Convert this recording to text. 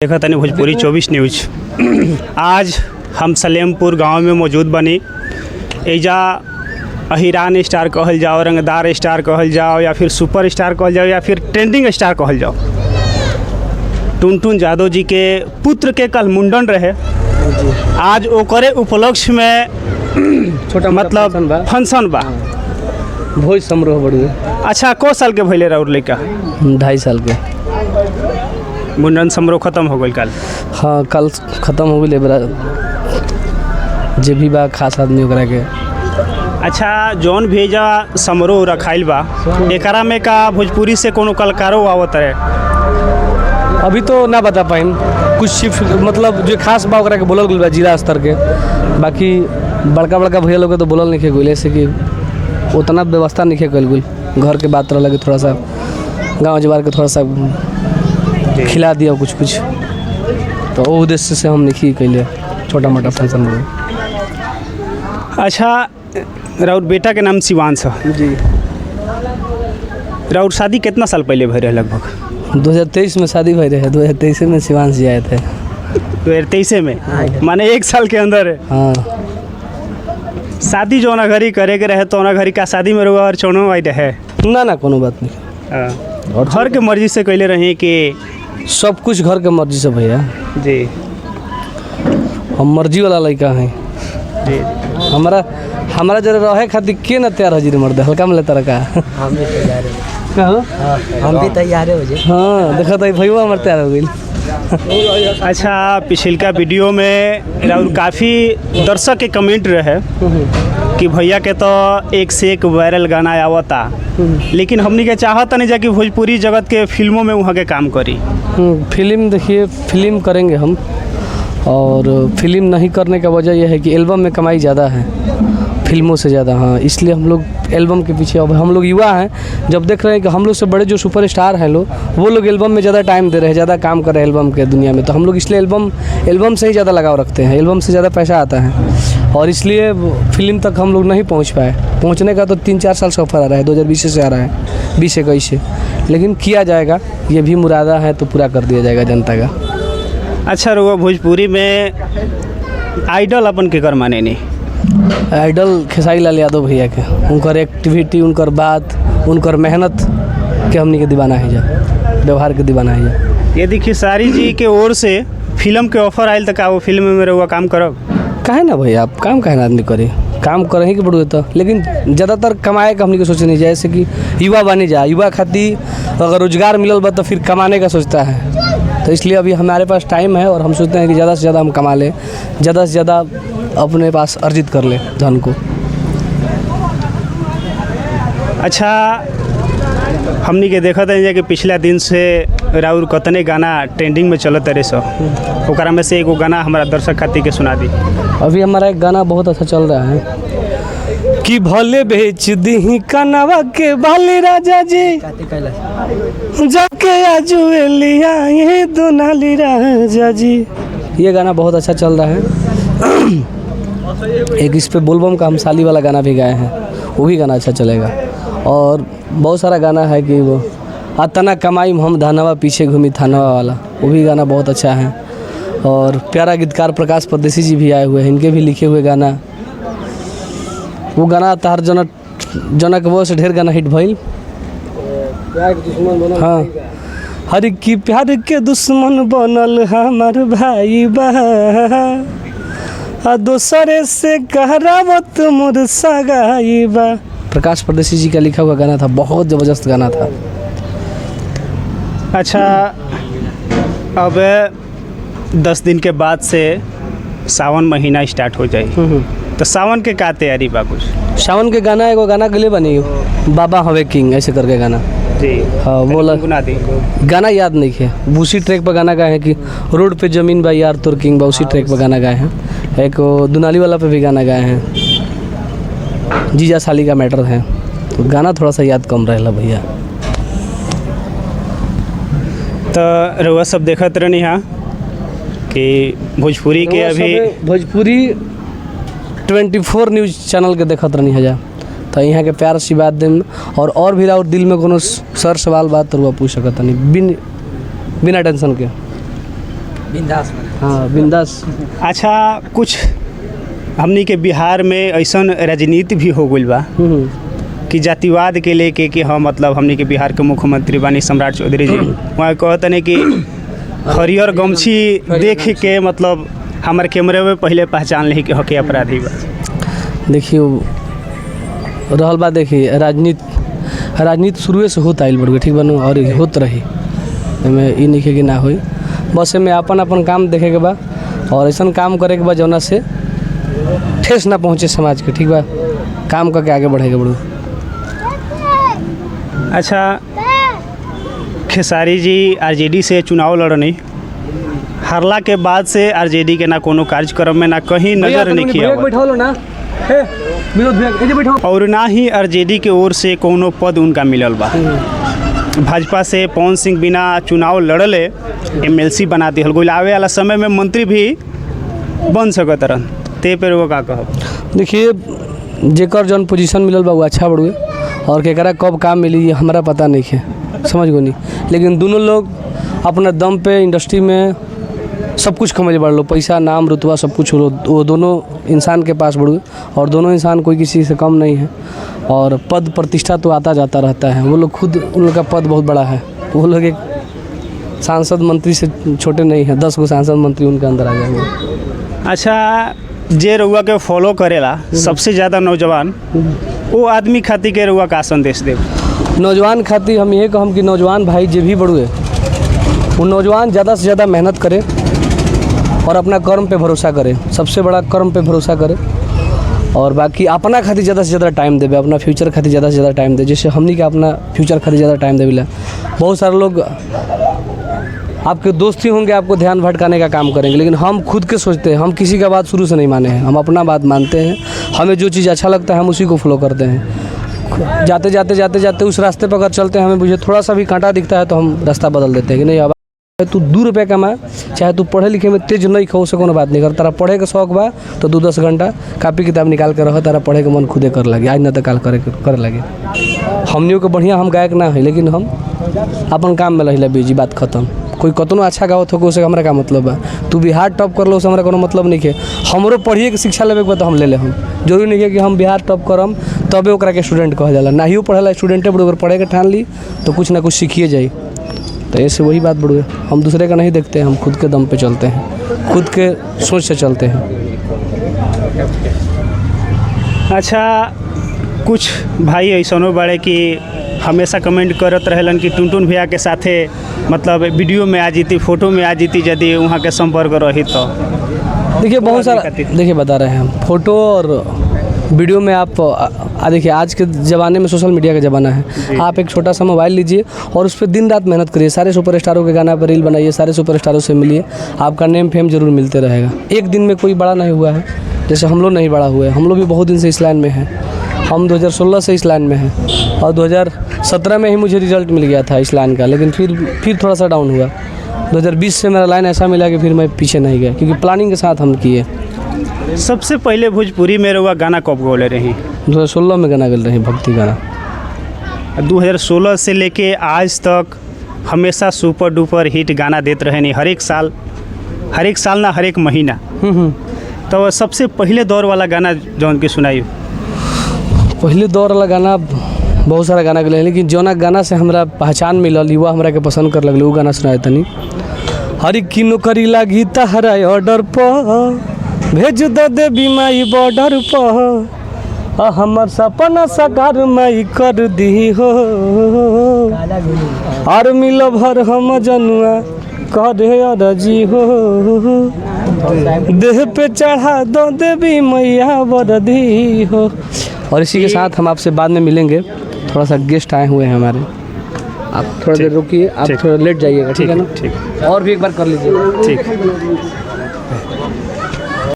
देखा तनी भोजपुरी 24 न्यूज। आज हम सलेमपुर गांव में मौजूद बनी। एजा अहिरान स्टार कहल जाओ, रंगदार स्टार कहल जाओ, या फिर सुपर स्टार कहल जाओ, या फिर ट्रेंडिंग स्टार कहल जाओ। टुनटुन यादव जी के पुत्र के कल मुंडन रहे। आज ओकरे उपलक्ष्य में छोटा मतलब फंक्शन बा, भोज समारोह बढ़िया। अच्छा, को साल के भैले रहा लड़का? 2.5 साल के। मुंडन समारोह खत्म हो गई कल? हाँ, कल खत्म हो गई। बड़ा जे भी बा खास आदमी ओकरा के। अच्छा, जौन भेजा समारोह रखाइल बा, एकरा में का भोजपुरी से कोनो कलाकारो आवत रहे? अभी तो ना बता पाइम। कुछ सिर्फ मतलब जो खास बा ओकरा के बोलल गइल बा जिला स्तर के। बाकी बड़का बड़का भैया लोग के तो बोलल नहीं गइल, ऐसे कि उतना व्यवस्था नहीं कल गई। घर के बात लगे, थोड़ा सा गांव जवार के थोड़ा सा खिला दिया कुछ कुछ, तो वो उद्देश्य से हम नहीं कैले छोटा मोटा फंक्शन में। अच्छा, राउर बेटा के नाम शिवांश है जी। राउर शादी कितना साल पहले भई रहे? लगभग 2023 में शादी भई रहे। 2023 में शिवांश जी आए थे। 2023 में, माने 1 साल के अंदर है। हाँ, शादी जो ना घरी करे के रहे तो ना घरी का शादी में रुआ और चौनो आई रहे? ना कोनो बात नहीं। और घर के मर्जी से कैले रहे कि सब कुछ घर के मर्जी से भैया जी? हम मर्जी वाला लड़का हैं जी। हमारा जरा रहे खातिर के ना तैयार हजीर मर्द हल्का में लेता रखा। हम भी तैयार हैं। हाँ, हम भी तैयार है हो। हाँ, देखा तो भैया हमारे तैयार हो गई। अच्छा, पिछलका वीडियो में राउर काफ़ी दर्शक के कमेंट रहे कि भैया के तो एक से एक वायरल गाना आवता, लेकिन हमनी के चाहत नहीं जा कि भोजपुरी जगत के फिल्मों में वहाँ के काम करी। फिल्म देखिए, फिल्म करेंगे हम, और फिल्म नहीं करने का वजह यह है कि एल्बम में कमाई ज़्यादा है फिल्मों से ज़्यादा। हाँ, इसलिए हम लोग एल्बम के पीछे। अब हम लोग युवा हैं, जब देख रहे हैं कि हम लोग से बड़े जो सुपर स्टार हैं लोग, वो लोग एल्बम में ज़्यादा टाइम दे रहे हैं, ज़्यादा काम कर रहे हैं एल्बम के दुनिया में, तो हम लोग इसलिए एल्बम से ही ज़्यादा लगाव रखते हैं। एल्बम से ज़्यादा पैसा आता है, और इसलिए फिल्म तक हम लोग नहीं पहुँच पाए। पहुँचने का तो 3-4 साल सफ़र आ रहा है, 2020 से आ रहा है, 20-21 से, लेकिन किया जाएगा। ये भी मुरादा है तो पूरा कर दिया जाएगा जनता का। अच्छा, रुआ भोजपुरी में आइडल अपन के कर माने नहीं? आइडल खेसारी लाल यादव भैया के, उनकर एक्टिविटी, उनकर बात, उनकर मेहनत के हमनी के दीवाना है जा, व्यवहार के दीवाना है जा। यदि खेसारी जी के ओर से फिल्म के ऑफर आयल तो का वो फिल्म में रहुआ काम करब? काहे ना भैया, आप काम काहे ना आदमी करे, काम करही के पड़ू तो, लेकिन ज़्यादातर कमाए का हमनी के सोचे नहीं, जैसे कि युवा बने जा, युवा खातिर अगर रोजगार मिलल बा तो फिर कमाने का सोचता है। तो इसलिए अभी हमारे पास टाइम है, और हम सोचते हैं कि ज़्यादा से ज़्यादा हम कमा लें, ज़्यादा से ज़्यादा अपने पास अर्जित कर ले धन को। अच्छा, हमनी के देखत है कि पिछला दिन से राउर कतने गाना ट्रेंडिंग में चलत रहे सो, ओकरा में से एगो गाना हमारा दर्शक खातिर के सुना दी। अभी हमारा एक गाना बहुत अच्छा चल रहा है कि भले बेच दी कनवा के बाले राजा जी, जाके आजुलिया ये दोनाली राजा जी। ये गाना बहुत अच्छा चल रहा है। एक इस पे बोलबम का हम साली वाला गाना भी गाए हैं, वो भी गाना अच्छा चलेगा। और बहुत सारा गाना है कि वो अतना कमाई हम धनवा पीछे घूमी थानवा वाला, वो भी गाना बहुत अच्छा है। और प्यारा गीतकार प्रकाश परदेसी जी भी आए हुए हैं, इनके भी लिखे हुए गाना। वो गाना तार जनक वो से ढेर गाना हिट भइल। हाँ, हर की प्यार के दुश्मन बनल हमार भाई बा, दूसरे से कहरावत मोर सगाई बा। प्रकाश परदेसी जी का लिखा हुआ गाना था, बहुत ज़बरदस्त गाना था। अच्छा, अब 10 दिन के बाद से सावन महीना स्टार्ट हो जाए, तो सावन के का तैयारी बा? कुछ सावन के गाना, एगो गाना गले बनी बाबा हवे किंग ऐसे करके गाना जी। हाँ, वो गुना दी गाना याद नहीं है। उसी ट्रैक पर गाना गाए हैं कि रोड पे जमीन बा यार तोर किंग बा, उसी ट्रैक पर गाना गाए हैं। एक दुनाली वाला पे भी गाना गाए हैं, जीजा साली का मैटर है, तो गाना थोड़ा सा याद कम रहेला भैया। तो रउआ सब देखत रहनी हाँ कि भोजपुरी के अभी भोजपुरी 24 न्यूज़ चैनल के देखत रहनी है जा, तो यहाँ के प्यार सी बात दें। और भी और दिल में कोनो सर सवाल बात तो पूछ सकत नहीं बिना टेंशन के। बिंदास में। हाँ बिंदास। अच्छा, कुछ हमनी के बिहार में ऐसन राजनीति भी हो गइल बा कि जातिवाद के लेके कि हाँ, मतलब हमनी के बिहार के मुख्यमंत्री बानी सम्राट चौधरी जी, वहाँ कहते हैं कि हरियर गमछी देख के मतलब हमारे कैमरे में पहले पहचान ली कि हके अपराधी बा। देखिए रहल बात, देखिए राजनीति शुरुए से होत आइल बड़ुए, ठीक बनू, और होत रही, एमे ई नहीं कि ना होई, बस में अपन काम देखे के बा और ऐसा काम करे के बा जौना से ठेस ना पहुँचे समाज के, ठीक बा, काम करके आगे बढ़े के बड़ू। अच्छा, खेसारी जी आरजेडी से चुनाव लड़नी, हारला के बाद से आरजेडी के ना कोनो कार्यक्रम में ना कहीं नजर नहीं किया और ना ही आरजेडी के ओर से कोनो पद उनका मिलल बा। भाजपा से पवन सिंह बिना चुनाव लड़ले एमएलसी बना दिहल गइल, आवे वाला समय में मंत्री भी बन सकत रहन, ते पर वो का कहब? देखिए जेकर जौन पोजीशन मिलल बा वो अच्छा बड़ुए और केकरा कब काम मिली ये हमारा पता नहीं है, समझ गो नहीं, लेकिन दोनों लोग अपना दम पे इंडस्ट्री में सब कुछ कमाई बढ़ लो, पैसा नाम रुतबा सब कुछ वो दोनों इंसान के पास बढ़ुए और दोनों इंसान कोई किसी से कम नहीं है और पद प्रतिष्ठा तो आता जाता रहता है। वो लोग खुद, उन लोग का पद बहुत बड़ा है, वो लोग एक सांसद मंत्री से छोटे नहीं हैं, 10 गो सांसद मंत्री उनके अंदर आ जाएंगे। अच्छा, जे रउआ के फॉलो करेला सबसे ज़्यादा नौजवान, वो आदमी खातिर के रउआ का संदेश देव? नौजवान खातिर हम ये कहम कि नौजवान भाई जे भी बढ़ुए वो नौजवान ज़्यादा से ज़्यादा मेहनत करे और अपना कर्म पे भरोसा करे, सबसे बड़ा कर्म पे भरोसा करे और बाकी अपना खातिर ज़्यादा से ज़्यादा टाइम देवे, अपना फ्यूचर खातिर ज़्यादा से ज़्यादा टाइम दे, जैसे हमनी के अपना फ्यूचर खातिर ज़्यादा टाइम देवेला। बहुत सारे लोग आपके दोस्त ही होंगे, आपको ध्यान भटकाने का काम करेंगे, लेकिन हम खुद के सोचते हैं, हम किसी का बात शुरू से नहीं माने हैं, हम अपना बात मानते हैं, हमें जो चीज़ अच्छा लगता है हम उसी को फॉलो करते हैं। जाते जाते उस रास्ते पर अगर चलते हैं, हमें मुझे थोड़ा सा भी कांटा दिखता है तो हम रास्ता बदल देते हैं कि नहीं, अब तू 2 रुपये कमा, चाहे तू पढ़े लिखे में तेज नहीं खो, से कोनो बात नहीं कर, तारा पढ़े के शौक बा तो 2-10 घंटा कापी किताब निकाल के रह, तारा पढ़े के मन खुदे कर लगे, आज न तो काल करे लगे। हमनियों के बढ़िया हम गायक ना है, लेकिन हम अपन काम में रहिला बिजी, बात खत्म। कोई कतनो अच्छा गावत हो उसे हमरा का मतलब बा, तू बिहार टॉप कर लो उसे हमरा कोनो मतलब नहीं है, हमरो पढ़िए के शिक्षा लेवे के बाद तो हम ले ले, हम जरूरी नहीं है कि हम बिहार टॉप करम तबे ओकरा के स्टूडेंट कहल जाला, ना ही पढ़ेला स्टूडेंटे बड़ो, अगर पढ़े के ठान ली तो कुछ ना कुछ सीखिए जाई। तो ऐसे वही बात बड़ुए, हम दूसरे का नहीं देखते, हम खुद के दम पे चलते हैं, खुद के सोच से चलते हैं। अच्छा, कुछ भाई ऐसनो बड़े कि हमेशा कमेंट करत रहेलन कि टुनटुन भैया के साथे मतलब वीडियो में आ जीती, फोटो में आ जीती, यदि वहाँ के संपर्क रही तो? देखिए बहुत सारा, देखिए बता रहे हैं हम, फोटो और वीडियो में आप देखिए आज के ज़माने में सोशल मीडिया का ज़माना है, आप एक छोटा सा मोबाइल लीजिए और उस पर दिन रात मेहनत करिए, सारे सुपरस्टारों के गाना पर रील बनाइए, सारे सुपरस्टारों से मिलिए, आपका नेम फेम जरूर मिलते रहेगा। एक दिन में कोई बड़ा नहीं हुआ है, जैसे हम लोग नहीं बड़ा हुए, हम लोग भी बहुत दिन से इस लाइन में हैं, हम 2016 से इस लाइन में हैं और 2017 में ही मुझे रिजल्ट मिल गया था इस लाइन का, लेकिन फिर थोड़ा सा डाउन हुआ। 2020 से मेरा लाइन ऐसा मिला कि फिर मैं पीछे नहीं गया, क्योंकि प्लानिंग के साथ हम किए। सबसे पहले भोजपुरी में रउआ गाना कब गौले रही? 2016 में गाना गल रही, भक्ति गाना। 2016 से लेके आज तक हमेशा सुपर डुपर हिट गाना देते रहे, नहीं हर एक साल ना हर एक महीना। तो सबसे पहले दौर वाला गाना जौन के सुनाई? पहले दौर वाला गाना बहुत सारा गाना गए, लेकिन जौना गाना से हमरा पहचान मिलल, युवा हमरा के पसंद कर लगल, वो गाना सुनाए तनी। हर की नौकरी लागी तहरा ऑर्डर पर, भेज दो देवी माई बॉर्डर पर, हमर सपना साकार माई कर दी हो, और मिलो भर हम जनुआ करे अरजी हो, देह पे चढ़ा दो देवी मैया वरदी हो। और इसी के साथ हम आपसे बाद में मिलेंगे, थोड़ा सा गेस्ट आए हुए हैं हमारे, आप थोड़ा देर रुकिए, आप थोड़ा लेट जाइएगा, ठीक है ना? ठीक, और भी एक बार कर लीजिए, ठीक।